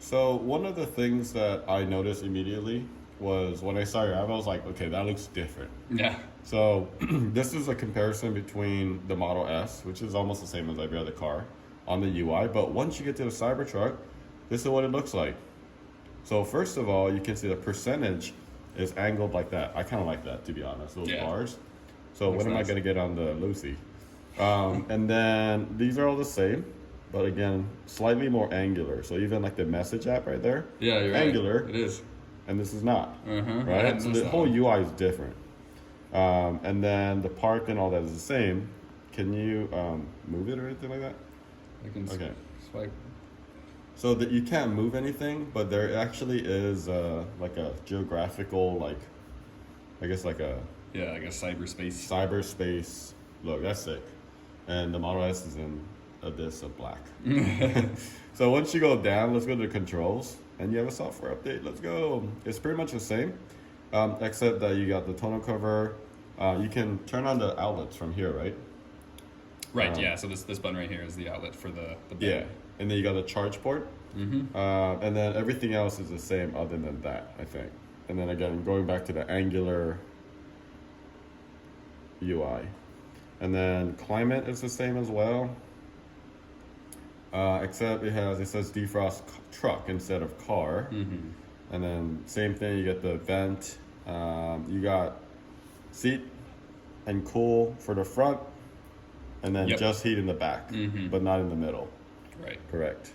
So one of the things that I noticed immediately was when I saw your app, I was like, okay, that looks different. Yeah. So this is a comparison between the Model S, which is almost the same as every other car on the UI. But once you get to the Cybertruck, this is what it looks like. So first of all, you can see the percentage is angled like that. I kind of like that, to be honest, those Yeah. bars. So Looks when am I nice. going to get on the Lucy? And then these are all the same, but again, slightly more angular. So even like the message app right there, Yeah, you're angular, right. It is. and this is not, I right? hadn't So noticed the that whole one. UI is different. And then the park and all that is the same. Can you move it or anything like that? I can Okay. swipe. So that you can't move anything, but there actually is like a geographical, like, I guess like a Yeah, I guess cyberspace. cyberspace. Look, that's sick. And the Model S is in abyss of black. So once you go down, let's go to the controls, and you have a software update. Let's go. It's pretty much the same, except that you got the tonneau cover. You can turn on the outlets from here, right? Right. Yeah. So this button right here is the outlet for the Yeah. bed. And then you got the charge port. And then everything else is the same other than that, I think. And then again, going back to the angular UI. And then climate is the same as well. Except it says defrost truck instead of car. And then same thing, you get the vent. You got seat and cool for the front, and then Yep. just heat in the back, but not in the middle. Right. Correct.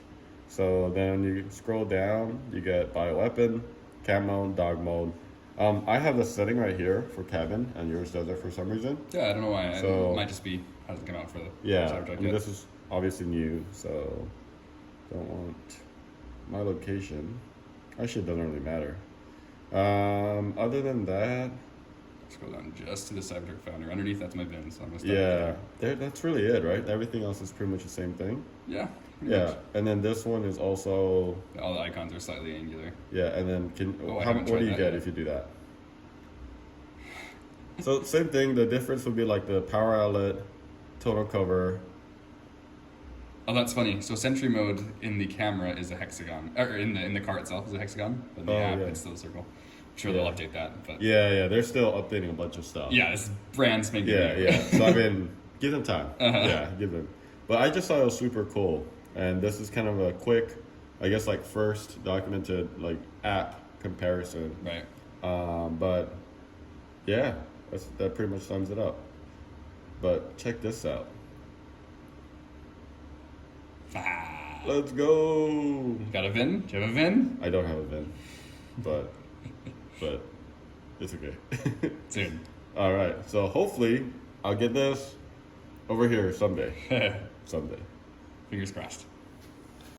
So then you scroll down, you get bioweapon, cam mode, dog mode. I have the setting right here for cabin, and yours does it for some reason. Yeah. I don't know why. So- It might just be hasn't come out for the Yeah, Cybertruck I mean, yet. this is obviously new, so don't want my location. Actually, it doesn't really matter. Other than that, Scroll down just to the Cybertruck founder. Underneath, that's my bin, so I'm gonna start yeah, that's really it, right? Everything else is pretty much the same thing. Yeah. pretty Yeah, much. and then this one is also, All the icons are slightly angular. yeah, and then Oh, I how, haven't what tried do you that get yet. if you do that? So same thing. The difference would be like the power outlet, tonneau cover. Oh, that's funny. So Sentry mode in the camera is a hexagon, or in the car itself is a hexagon, but in the Oh, app yeah. it's still a circle. I'm sure Yeah. they'll update that, but Yeah, they're still updating a bunch of stuff. yeah, this is brand spanking Yeah, new. yeah. So I mean, give them time. Uh-huh. Yeah, give them. But I just thought it was super cool, and this is kind of a quick, I guess, like first documented like app comparison. Right. But yeah, that pretty much sums it up. But check this out. Ah. Let's go. Got a VIN? Do you have a VIN? I don't have a VIN, but it's okay. Soon. All right. So hopefully I'll get this over here someday. Someday. Fingers crossed.